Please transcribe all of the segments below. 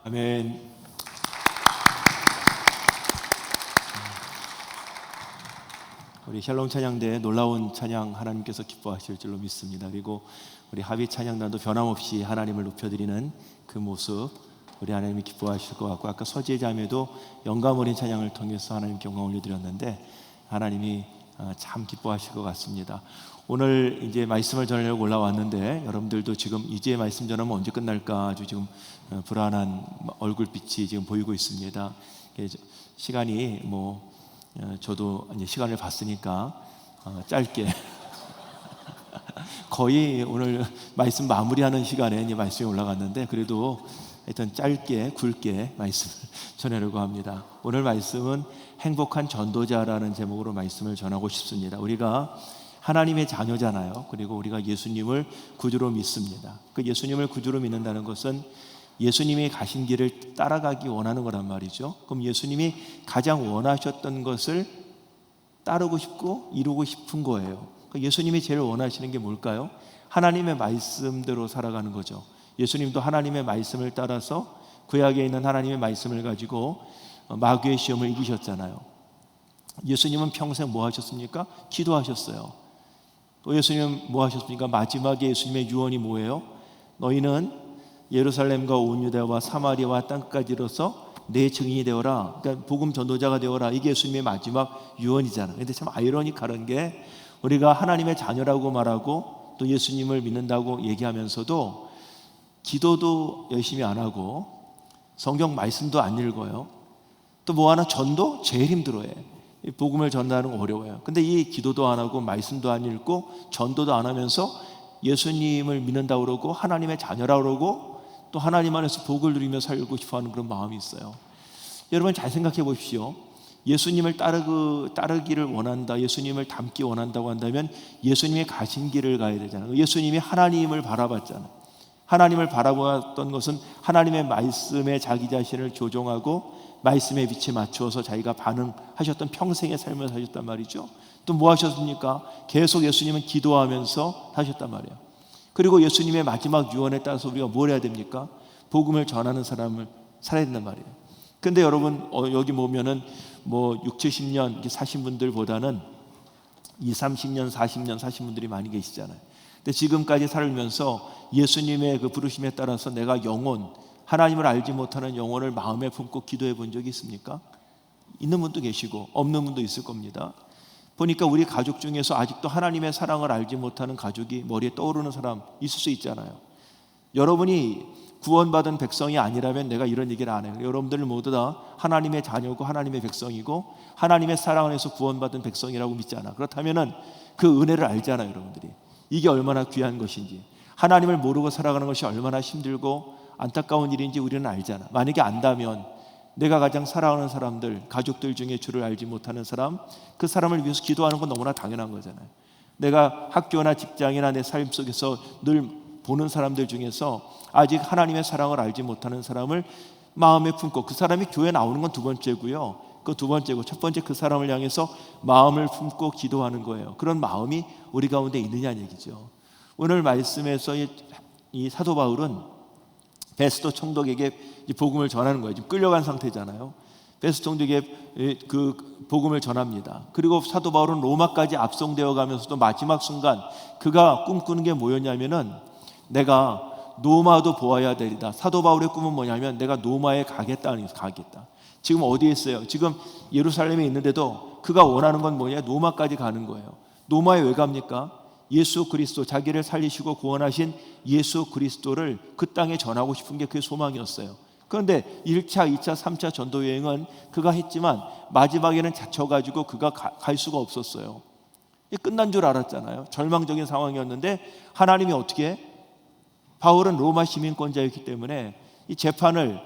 아멘. 우리 샬롬 찬양대에 놀라운 찬양 하나님께서 기뻐하실 줄로 믿습니다. 그리고 우리 합의 찬양단도 변함없이 하나님을 높여드리는 그 모습 우리 하나님이 기뻐하실 것 같고, 아까 서지혜 자매도 영감 어린 찬양을 통해서 하나님께 영광 올려드렸는데 하나님이 참 기뻐하실 것 같습니다. 오늘 이제 말씀을 전하려고 올라왔는데 여러분들도 지금 이제 말씀 전하면 언제 끝날까 아주 지금 불안한 얼굴빛이 지금 보이고 있습니다. 시간이 저도 이제 시간을 봤으니까 짧게 거의 오늘 말씀 마무리하는 시간에 이제 말씀이 올라갔는데 그래도 하여튼 짧게 굵게 말씀을 전하려고 합니다. 오늘 말씀은 행복한 전도자라는 제목으로 말씀을 전하고 싶습니다. 우리가 하나님의 자녀잖아요. 그리고 우리가 예수님을 구주로 믿습니다. 그 예수님을 구주로 믿는다는 것은 예수님이 가신 길을 따라가기 원하는 거란 말이죠. 그럼 예수님이 가장 원하셨던 것을 따르고 싶고 이루고 싶은 거예요. 예수님이 제일 원하시는 게 뭘까요? 하나님의 말씀대로 살아가는 거죠. 예수님도 하나님의 말씀을 따라서 구약에 있는 하나님의 말씀을 가지고 마귀의 시험을 이기셨잖아요. 예수님은 평생 뭐 하셨습니까? 기도하셨어요. 또 예수님은 뭐 하셨습니까? 마지막에 예수님의 유언이 뭐예요? 너희는 예루살렘과 온 유대와 사마리아와 땅끝까지 이르러서 내 증인이 되어라. 그러니까 복음 전도자가 되어라. 이게 예수님의 마지막 유언이잖아요. 그런데 참 아이러니컬한 게 우리가 하나님의 자녀라고 말하고 또 예수님을 믿는다고 얘기하면서도 기도도 열심히 안 하고 성경 말씀도 안 읽어요. 또 뭐 하나 전도 제일 힘들어해. 복음을 전하는 거 어려워요. 근데 이 기도도 안 하고 말씀도 안 읽고 전도도 안 하면서 예수님을 믿는다고 그러고 하나님의 자녀라고 그러고 또 하나님 안에서 복을 누리며 살고 싶어하는 그런 마음이 있어요. 여러분 잘 생각해 보십시오. 예수님을 따르기를 원한다, 예수님을 닮기 원한다고 한다면 예수님의 가신 길을 가야 되잖아요. 예수님이 하나님을 바라봤잖아요. 하나님을 바라보았던 것은 하나님의 말씀에 자기 자신을 조종하고 말씀의 빛에 맞추어서 자기가 반응하셨던 평생의 삶을 사셨단 말이죠. 또 뭐 하셨습니까? 계속 예수님은 기도하면서 사셨단 말이에요. 그리고 예수님의 마지막 유언에 따라서 우리가 뭘 해야 됩니까? 복음을 전하는 사람을 살아야 된단 말이에요. 근데 여러분 여기 보면은 6, 70년 사신 분들보다는 20, 30년, 40년 사신 분들이 많이 계시잖아요. 근데 지금까지 살면서 예수님의 그 부르심에 따라서 내가 하나님을 알지 못하는 영혼을 마음에 품고 기도해 본 적이 있습니까? 있는 분도 계시고 없는 분도 있을 겁니다. 보니까 우리 가족 중에서 아직도 하나님의 사랑을 알지 못하는 가족이 머리에 떠오르는 사람 있을 수 있잖아요. 여러분이 구원받은 백성이 아니라면 내가 이런 얘기를 안 해요. 여러분들 모두 다 하나님의 자녀고 하나님의 백성이고 하나님의 사랑 안에서 구원받은 백성이라고 믿잖아. 그렇다면 그 은혜를 알잖아요. 여러분들이 이게 얼마나 귀한 것인지, 하나님을 모르고 살아가는 것이 얼마나 힘들고 안타까운 일인지 우리는 알잖아. 만약에 안다면 내가 가장 사랑하는 사람들, 가족들 중에 주를 알지 못하는 사람, 그 사람을 위해서 기도하는 건 너무나 당연한 거잖아요. 내가 학교나 직장이나 내 삶 속에서 늘 보는 사람들 중에서 아직 하나님의 사랑을 알지 못하는 사람을 마음에 품고, 그 사람이 교회 나오는 건 두 번째고요. 그 두 번째고, 첫 번째 그 사람을 향해서 마음을 품고 기도하는 거예요. 그런 마음이 우리 가운데 있느냐는 얘기죠. 오늘 말씀에서 이 사도 바울은 베스도 총독에게 복음을 전하는 거예요. 지금 끌려간 상태잖아요. 베스도 총독에게 그 복음을 전합니다. 그리고 사도 바울은 로마까지 압송되어 가면서도 마지막 순간 그가 꿈꾸는 게 뭐였냐면은 내가 노마도 보아야 되리다. 사도 바울의 꿈은 뭐냐면 내가 노마에 가겠다는 거예요. 가겠다. 지금 어디에 있어요? 지금 예루살렘에 있는데도 그가 원하는 건 뭐냐? 노마까지 가는 거예요. 노마에 왜 갑니까? 예수 그리스도, 자기를 살리시고 구원하신 예수 그리스도를 그 땅에 전하고 싶은 게 그의 소망이었어요. 그런데 1차, 2차, 3차 전도 여행은 그가 했지만 마지막에는 다쳐가지고 그가 갈 수가 없었어요. 끝난 줄 알았잖아요. 절망적인 상황이었는데 하나님이 어떻게 해? 바울은 로마 시민권자였기 때문에 이 재판을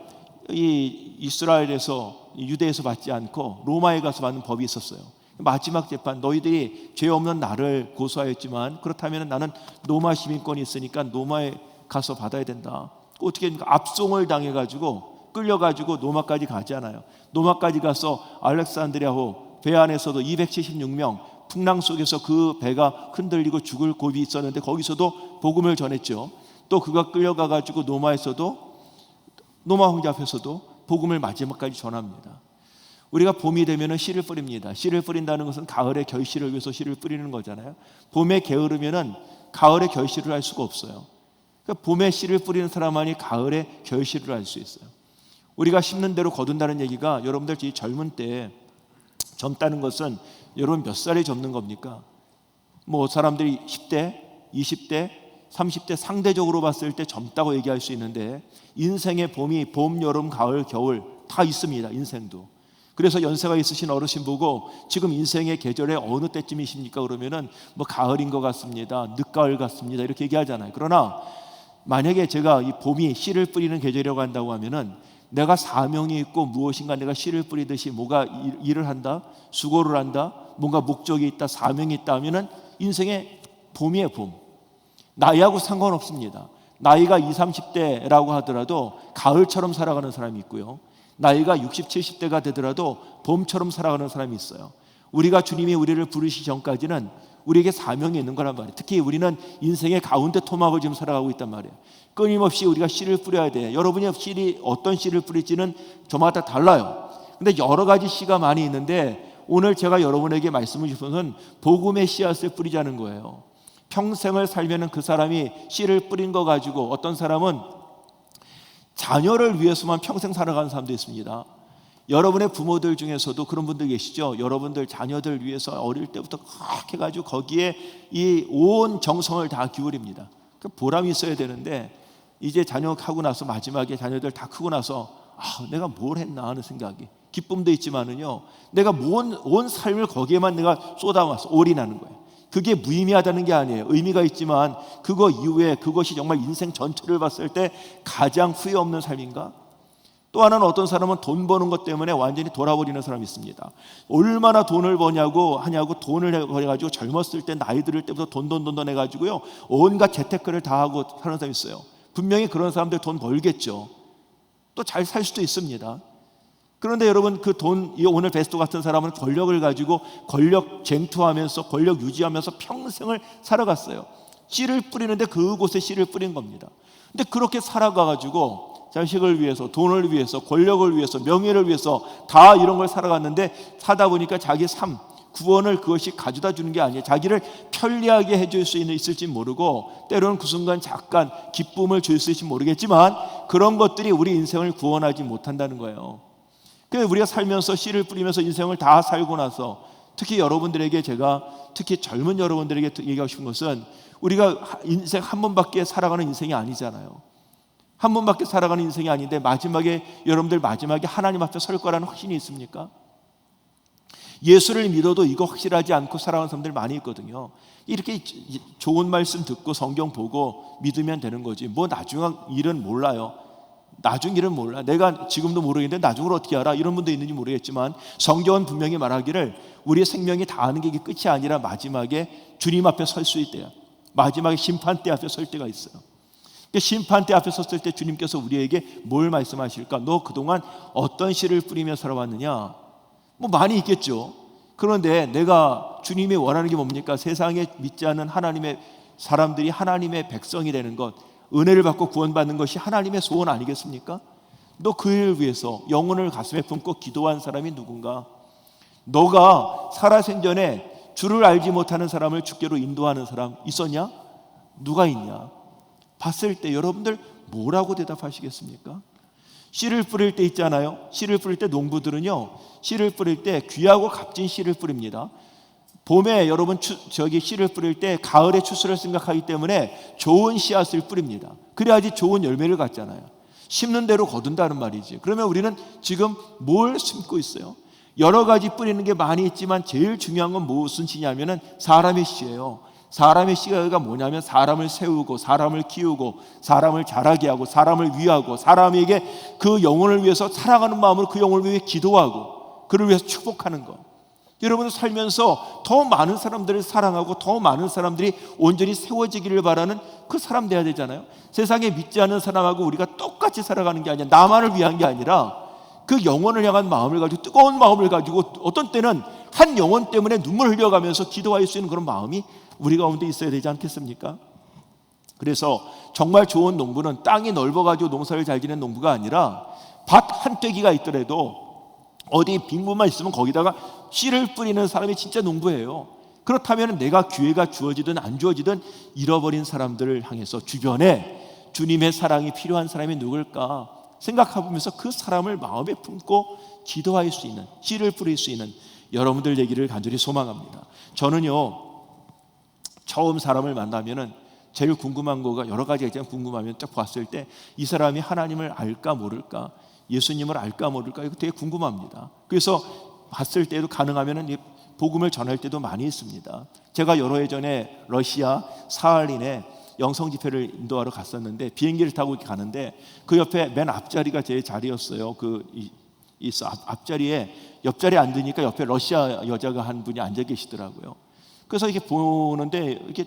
이 이스라엘에서, 유대에서 받지 않고 로마에 가서 받는 법이 있었어요. 마지막 재판, 너희들이 죄 없는 나를 고소하였지만 그렇다면 나는 로마 시민권이 있으니까 로마에 가서 받아야 된다. 어떻게 합니까? 압송을 당해가지고 끌려가지고 로마까지 가잖아요. 로마까지 가서 알렉산드리아호 배 안에서도 276명 풍랑 속에서 그 배가 흔들리고 죽을 고비 있었는데 거기서도 복음을 전했죠. 또 그가 끌려가가지고 로마에서도 노마 황제 앞에서도 복음을 마지막까지 전합니다. 우리가 봄이 되면 씨를 뿌립니다. 씨를 뿌린다는 것은 가을의 결실을 위해서 씨를 뿌리는 거잖아요. 봄에 게으르면 가을의 결실을 할 수가 없어요. 그러니까 봄에 씨를 뿌리는 사람만이 가을의 결실을 할 수 있어요. 우리가 심는 대로 거둔다는 얘기가, 여러분들 이 젊은 때, 젊다는 것은 여러분 몇 살에 젊는 겁니까? 뭐 사람들이 10대, 20대, 30대 상대적으로 봤을 때 젊다고 얘기할 수 있는데, 인생의 봄이 봄, 여름, 가을, 겨울 다 있습니다. 인생도. 그래서 연세가 있으신 어르신 보고 지금 인생의 계절의 어느 때쯤이십니까? 그러면은 뭐 가을인 것 같습니다, 늦가을 같습니다, 이렇게 얘기하잖아요. 그러나 만약에 제가 이 봄이 씨를 뿌리는 계절이라고 한다고 하면은, 내가 사명이 있고 무엇인가 내가 씨를 뿌리듯이 뭐가 일을 한다, 수고를 한다, 뭔가 목적이 있다, 사명이 있다 하면은 인생의 봄이에요. 봄. 나이하고 상관없습니다. 나이가 20, 30대라고 하더라도 가을처럼 살아가는 사람이 있고요, 나이가 60, 70대가 되더라도 봄처럼 살아가는 사람이 있어요. 우리가 주님이 우리를 부르시기 전까지는 우리에게 사명이 있는 거란 말이에요. 특히 우리는 인생의 가운데 토막을 지금 살아가고 있단 말이에요. 끊임없이 우리가 씨를 뿌려야 돼요. 여러분이 씨를 어떤 씨를 뿌릴지는 저마다 달라요. 근데 여러 가지 씨가 많이 있는데, 오늘 제가 여러분에게 말씀을 주신 것은 복음의 씨앗을 뿌리자는 거예요. 평생을 살면은 그 사람이 씨를 뿌린 거 가지고, 어떤 사람은 자녀를 위해서만 평생 살아가는 사람도 있습니다. 여러분의 부모들 중에서도 그런 분들 계시죠? 여러분들 자녀들 위해서 어릴 때부터 그렇게 해가지고 거기에 이 온 정성을 다 기울입니다. 그 보람이 있어야 되는데, 이제 자녀하고 나서 마지막에 자녀들 다 크고 나서 내가 뭘 했나 하는 생각이, 기쁨도 있지만은요, 내가 온 삶을 거기에만 내가 쏟아왔어, 올인하는 거예요. 그게 무의미하다는 게 아니에요. 의미가 있지만 그거 이후에 그것이 정말 인생 전체를 봤을 때 가장 후회 없는 삶인가? 또 하나는 어떤 사람은 돈 버는 것 때문에 완전히 돌아버리는 사람이 있습니다. 얼마나 돈을 버냐고 하냐고 돈을 벌여가지고 젊었을 때 나이 들을 때부터 돈 해가지고요, 온갖 재테크를 다 하고 사는 사람이 있어요. 분명히 그런 사람들 돈 벌겠죠. 또 잘 살 수도 있습니다. 그런데 여러분, 그 돈, 오늘 베스토 같은 사람은 권력을 가지고 권력 쟁투하면서 권력 유지하면서 평생을 살아갔어요. 씨를 뿌리는데 그곳에 씨를 뿌린 겁니다. 근데 그렇게 살아가가지고 자식을 위해서, 돈을 위해서, 권력을 위해서, 명예를 위해서 다 이런 걸 살아갔는데, 사다 보니까 자기 삶, 구원을 그것이 가져다 주는 게 아니에요. 자기를 편리하게 해줄 수 있을지 모르고, 때로는 그 순간 잠깐 기쁨을 줄 수 있을지 모르겠지만, 그런 것들이 우리 인생을 구원하지 못한다는 거예요. 그래서 우리가 살면서 씨를 뿌리면서 인생을 다 살고 나서, 특히 여러분들에게, 제가 특히 젊은 여러분들에게 얘기하고 싶은 것은, 우리가 인생 한 번밖에 살아가는 인생이 아니잖아요. 한 번밖에 살아가는 인생이 아닌데, 마지막에 여러분들 마지막에 하나님 앞에 설 거라는 확신이 있습니까? 예수를 믿어도 이거 확실하지 않고 살아가는 사람들 많이 있거든요. 이렇게 좋은 말씀 듣고 성경 보고 믿으면 되는 거지, 뭐 나중 일은 몰라요. 나중 일은 몰라, 내가 지금도 모르겠는데 나중을 어떻게 알아, 이런 분도 있는지 모르겠지만, 성경은 분명히 말하기를 우리의 생명이 다하는 게 이게 끝이 아니라 마지막에 주님 앞에 설 수 있대요. 마지막에 심판대 앞에 설 때가 있어요. 심판대 앞에 섰을 때 주님께서 우리에게 뭘 말씀하실까? 너 그동안 어떤 씨를 뿌리며 살아왔느냐? 뭐 많이 있겠죠. 그런데 내가, 주님이 원하는 게 뭡니까? 세상에 믿지 않는 하나님의 사람들이 하나님의 백성이 되는 것, 은혜를 받고 구원받는 것이 하나님의 소원 아니겠습니까? 너 그 일을 위해서 영혼을 가슴에 품고 기도한 사람이 누군가? 너가 살아생전에 주를 알지 못하는 사람을 주께로 인도하는 사람 있었냐? 누가 있냐? 봤을 때 여러분들 뭐라고 대답하시겠습니까? 씨를 뿌릴 때 있잖아요. 씨를 뿌릴 때 농부들은요, 씨를 뿌릴 때 귀하고 값진 씨를 뿌립니다. 봄에 여러분 씨를 뿌릴 때 가을의 추수를 생각하기 때문에 좋은 씨앗을 뿌립니다. 그래야지 좋은 열매를 갖잖아요. 심는 대로 거둔다는 말이지. 그러면 우리는 지금 뭘 심고 있어요? 여러 가지 뿌리는 게 많이 있지만 제일 중요한 건 무슨 씨냐면은 사람의 씨예요. 사람의 씨가 뭐냐면, 사람을 세우고 사람을 키우고 사람을 자라게 하고 사람을 위하고, 사람에게 그 영혼을 위해서 살아가는 마음으로 그 영혼을 위해 기도하고 그를 위해서 축복하는 것. 여러분들 살면서 더 많은 사람들을 사랑하고 더 많은 사람들이 온전히 세워지기를 바라는 그 사람 돼야 되잖아요. 세상에 믿지 않는 사람하고 우리가 똑같이 살아가는 게 아니라, 나만을 위한 게 아니라 그 영혼을 향한 마음을 가지고, 뜨거운 마음을 가지고, 어떤 때는 한 영혼 때문에 눈물 흘려가면서 기도할 수 있는 그런 마음이 우리 가운데 있어야 되지 않겠습니까? 그래서 정말 좋은 농부는 땅이 넓어가지고 농사를 잘 지는 농부가 아니라 밭 한 떼기가 있더라도 어디 빈부만 있으면 거기다가 씨를 뿌리는 사람이 진짜 농부예요. 그렇다면 내가 기회가 주어지든 안 주어지든 잃어버린 사람들을 향해서 주변에 주님의 사랑이 필요한 사람이 누굴까 생각해보면서 그 사람을 마음에 품고 기도할 수 있는, 씨를 뿌릴 수 있는 여러분들 얘기를 간절히 소망합니다. 저는요, 처음 사람을 만나면은 제일 궁금한 거가 여러 가지가 있잖아요. 궁금하면 딱 봤을 때 이 사람이 하나님을 알까 모를까, 예수님을 알까 모를까, 이거 되게 궁금합니다. 그래서 봤을 때도 가능하면은 복음을 전할 때도 많이 있습니다. 제가 여러 해 전에 러시아 사할린에 영성 집회를 인도하러 갔었는데 비행기를 타고 이렇게 가는데 그 옆에 맨 앞자리가 제 자리였어요. 앞자리에 옆자리에 앉으니까 옆에 러시아 여자가 한 분이 앉아 계시더라고요. 그래서 이렇게 보는데 이렇게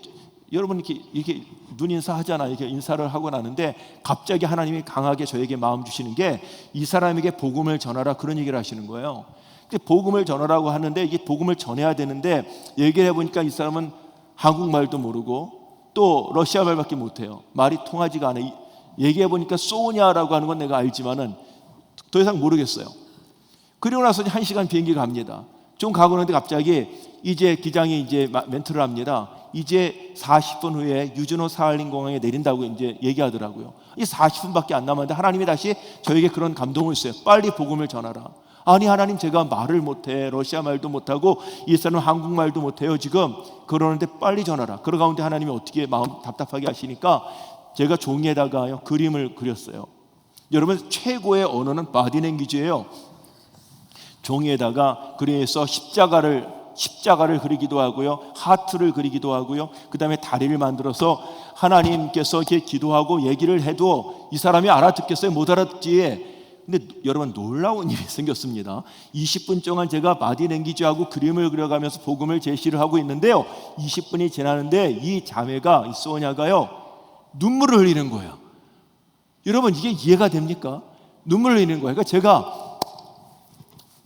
여러분 이렇게 눈 인사하잖아요. 이렇게 인사를 하고 나는데 갑자기 하나님이 강하게 저에게 마음 주시는 게 이 사람에게 복음을 전하라 그런 얘기를 하시는 거예요. 복음을 전하라고 하는데 이게 복음을 전해야 되는데 얘기를 해보니까 이 사람은 한국말도 모르고 또 러시아 말밖에 못해요. 말이 통하지가 않아요. 얘기해보니까 소냐라고 하는 건 내가 알지만은 더 이상 모르겠어요. 그리고 나서 1시간 비행기 갑니다. 좀 가고 있는데 갑자기 이제 기장이 이제 멘트를 합니다. 이제 40분 후에 유즈노 사할린 공항에 내린다고 이제 얘기하더라고요. 이 40분밖에 안 남았는데 하나님이 다시 저에게 그런 감동을 주세요. 빨리 복음을 전하라. 아니 하나님, 제가 말을 못해, 러시아 말도 못하고 이 사람은 한국말도 못해요 지금. 그러는데 빨리 전하라. 그 가운데 하나님이 어떻게 마음 답답하게 하시니까 제가 종이에다가 그림을 그렸어요. 여러분, 최고의 언어는 바디랭귀지예요. 종이에다가 그래서 십자가를 그리기도 하고요, 하트를 그리기도 하고요, 그 다음에 다리를 만들어서 하나님께서 이렇게 기도하고 얘기를 해도 이 사람이 알아듣겠어요? 못 알아듣지. 근데 여러분, 놀라운 일이 생겼습니다. 20분 동안 제가 바디랭귀지하고 그림을 그려가면서 복음을 제시를 하고 있는데요, 20분이 지나는데 이 자매가, 이 소냐가요, 눈물을 흘리는 거예요. 여러분, 이게 이해가 됩니까? 눈물을 흘리는 거예요. 그러니까 제가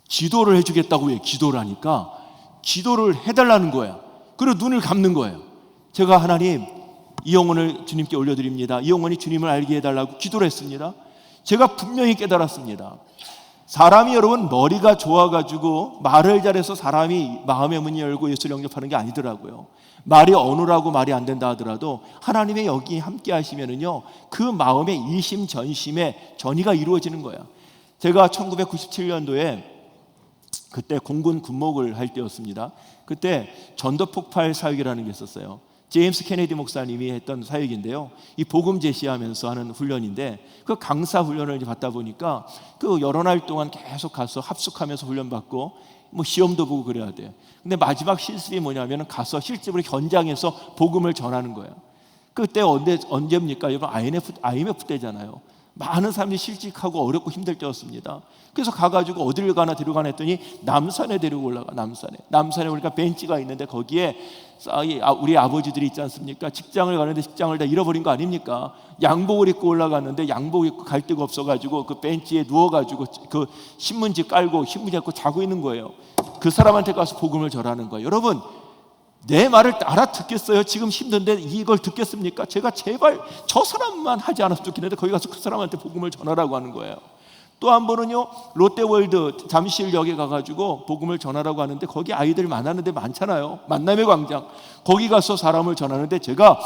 기도를 해주겠다고 왜 기도를 하니까 기도를 해달라는 거예요. 그리고 눈을 감는 거예요. 제가 하나님, 이 영혼을 주님께 올려드립니다. 이 영혼이 주님을 알게 해달라고 기도를 했습니다. 제가 분명히 깨달았습니다. 사람이 여러분 머리가 좋아가지고 말을 잘해서 사람이 마음의 문이 열고 예수를 영접하는 게 아니더라고요. 말이 어눌하고 말이 안 된다 하더라도 하나님의 여기 함께 하시면은요, 그 마음의 이심전심의 전이가 이루어지는 거예요. 제가 1997년도에 그때 공군 군목을 할 때였습니다. 그때 전도폭발 사역이라는 게 있었어요. 제임스 케네디 목사님이 했던 사역인데요, 이 복음 제시하면서 하는 훈련인데 그 강사 훈련을 이제 받다 보니까 그 여러 날 동안 계속 가서 합숙하면서 훈련 받고 뭐 시험도 보고 그래야 돼요. 근데 마지막 실습이 뭐냐면 가서 실제로 현장에서 복음을 전하는 거예요. 그때 언제입니까? 여러분, IMF 때잖아요. 많은 사람들이 실직하고 어렵고 힘들 때였습니다. 그래서 가가지고 어디를 가나 데려가나 했더니 남산에 데리고 올라가. 남산에 오니까 벤치가 있는데 거기에 우리 아버지들이 있지 않습니까? 직장을 가는데 직장을 다 잃어버린 거 아닙니까? 양복을 입고 올라갔는데 양복 입고 갈 데가 없어가지고 그 벤치에 누워가지고 그 신문지 깔고 신문지 갖고 자고 있는 거예요. 그 사람한테 가서 복음을 전하는 거예요. 여러분, 내 말을 알아듣겠어요? 지금 힘든데 이걸 듣겠습니까? 제가 제발 저 사람만 하지 않았으면 좋겠는데 거기 가서 그 사람한테 복음을 전하라고 하는 거예요. 또 한 번은요, 롯데월드 잠실역에 가가지고 복음을 전하라고 하는데 거기 아이들 만나는데 많잖아요. 만남의 광장. 거기 가서 사람을 전하는데 제가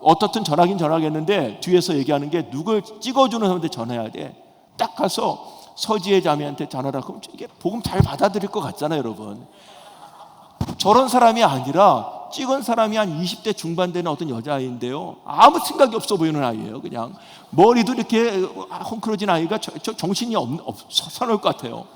어떻든 전하긴 전하겠는데 뒤에서 얘기하는 게 누굴 찍어주는 사람한테 전해야 돼. 딱 가서 서지혜 자매한테 전하라. 그럼 이게 복음 잘 받아들일 것 같잖아요, 여러분. 저런 사람이 아니라 찍은 사람이 한 20대 중반 되는 어떤 여자아이인데요, 아무 생각이 없어 보이는 아이예요. 그냥 머리도 이렇게 헝클어진 아이가 정신이 없어놓을 것 같아요.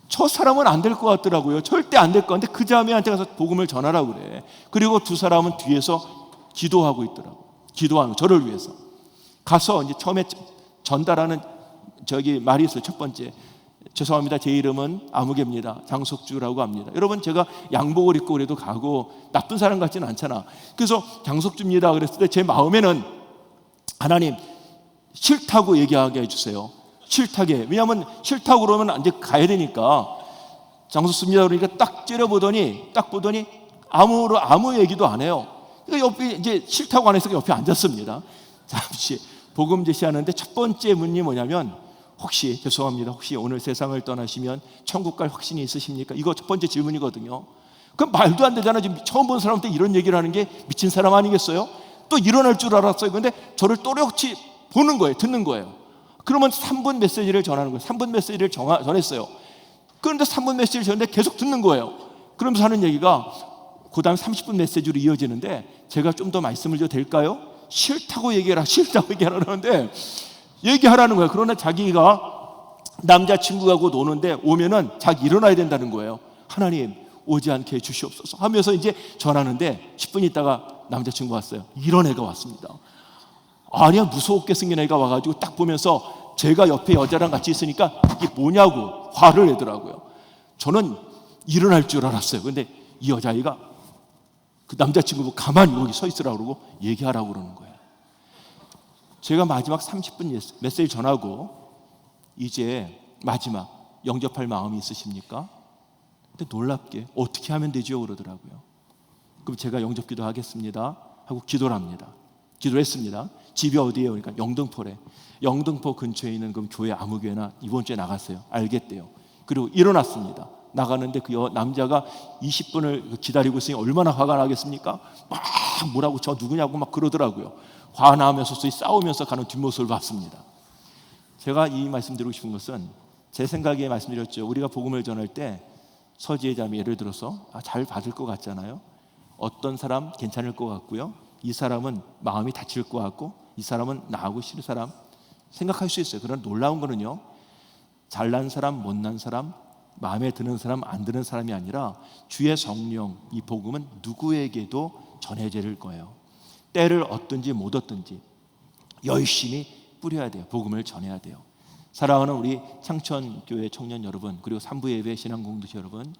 저 사람은 안 될 것 같더라고요. 절대 안 될 것 같은데 그 자매한테 가서 복음을 전하라고 그래. 그리고 두 사람은 뒤에서 기도하고 있더라고요. 기도하는 거, 저를 위해서. 가서 이제 처음에 전달하는 말이 있어요. 첫 번째, 죄송합니다, 제 이름은 아무개입니다. 장석주라고 합니다. 여러분, 제가 양복을 입고 그래도 가고 나쁜 사람 같지는 않잖아. 그래서 장석주입니다 그랬을 때 제 마음에는 하나님, 싫다고 얘기하게 해주세요. 싫다게. 왜냐하면 싫다고 그러면 이제 가야 되니까. 장석주입니다 그러니까 딱 째려보더니 딱 보더니 아무 얘기도 안 해요. 옆에 이제 싫다고 안 해서 옆에 앉았습니다. 잠시 복음 제시하는데 첫 번째 문이 뭐냐면, 혹시 죄송합니다, 혹시 오늘 세상을 떠나시면 천국 갈 확신이 있으십니까? 이거 첫 번째 질문이거든요. 그럼 말도 안 되잖아. 지금 처음 본 사람한테 이런 얘기를 하는 게 미친 사람 아니겠어요? 또 일어날 줄 알았어요. 근데 저를 또렷이 보는 거예요. 듣는 거예요. 그러면 3분 메시지를 전하는 거예요. 3분 메시지를 전했어요. 그런데 3분 메시지를 전했는데 계속 듣는 거예요. 그러면서 하는 얘기가 그 다음 30분 메시지로 이어지는데, 제가 좀 더 말씀을 드려도 될까요? 싫다고 얘기해라, 싫다고 얘기하라 그러는데 얘기하라는 거예요. 그러나 자기가 남자친구하고 노는데 오면은 자기 일어나야 된다는 거예요. 하나님 오지 않게 해주시옵소서 하면서 이제 전하는데 10분 있다가 남자친구 왔어요. 이런 애가 왔습니다. 아니야, 무섭게 생긴 애가 와가지고 딱 보면서 제가 옆에 여자랑 같이 있으니까 이게 뭐냐고 화를 내더라고요. 저는 일어날 줄 알았어요. 근데 이 여자아이가 그 남자친구 가만히 여기 서 있으라고 그러고 얘기하라고 그러는 거예요. 제가 마지막 30분 메시지 전하고 이제 마지막 영접할 마음이 있으십니까? 근데 놀랍게 어떻게 하면 되죠? 그러더라고요. 그럼 제가 영접기도 하겠습니다 하고 기도를 합니다. 기도를 했습니다. 집이 어디예요? 그러니까 영등포래. 영등포 근처에 있는 그 교회 아무 교회나 이번 주에 나갔어요. 알겠대요. 그리고 일어났습니다. 나가는데 그 남자가 20분을 기다리고 있으니 얼마나 화가 나겠습니까? 막 뭐라고 저 누구냐고 막 그러더라고요. 화나면서 싸우면서 가는 뒷모습을 봤습니다. 제가 이 말씀드리고 싶은 것은, 제 생각에 말씀드렸죠. 우리가 복음을 전할 때 서지의 자매 예를 들어서 잘 받을 것 같잖아요. 어떤 사람 괜찮을 것 같고요, 이 사람은 마음이 다칠 것 같고, 이 사람은 나하고 싫은 사람 생각할 수 있어요. 그러나 놀라운 거는요, 잘난 사람, 못난 사람, 마음에 드는 사람, 안 드는 사람이 아니라 주의 성령, 이 복음은 누구에게도 전해질 거예요. 때를 얻든지 못 얻든지 열심히 뿌려야 돼요. 복음을 전해야 돼요. 사랑하는 우리 창천교회 청년 여러분, 그리고 삼부 예배 신앙 공동체 여러분,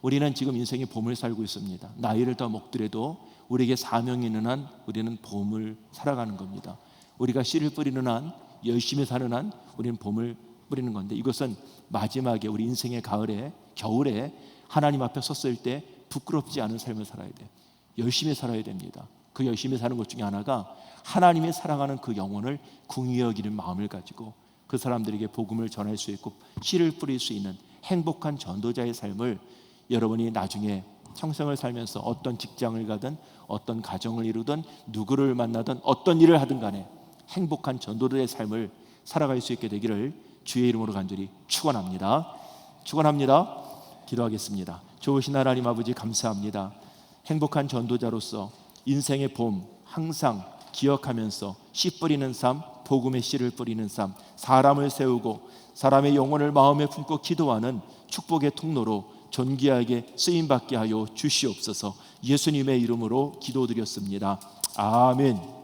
우리는 지금 인생의 봄을 살고 있습니다. 나이를 더 먹더라도 우리에게 사명이 있는 한 우리는 봄을 살아가는 겁니다. 우리가 씨를 뿌리는 한, 열심히 사는 한 우리는 봄을 뿌리는 건데, 이것은 마지막에 우리 인생의 가을에, 겨울에 하나님 앞에 섰을 때 부끄럽지 않은 삶을 살아야 돼요. 열심히 살아야 됩니다. 그 열심히 사는 것 중에 하나가 하나님이 사랑하는 그 영혼을 궁히 여기는 마음을 가지고 그 사람들에게 복음을 전할 수 있고 씨를 뿌릴 수 있는 행복한 전도자의 삶을, 여러분이 나중에 평생을 살면서 어떤 직장을 가든 어떤 가정을 이루든 누구를 만나든 어떤 일을 하든 간에 행복한 전도자의 삶을 살아갈 수 있게 되기를 주의 이름으로 간절히 축원합니다. 축원합니다. 기도하겠습니다. 좋으신 하나님 아버지, 감사합니다. 행복한 전도자로서 인생의 봄 항상 기억하면서 씨 뿌리는 삶, 복음의 씨를 뿌리는 삶, 사람을 세우고 사람의 영혼을 마음에 품고 기도하는 축복의 통로로 존귀하게 쓰임받게 하여 주시옵소서. 예수님의 이름으로 기도드렸습니다. 아멘.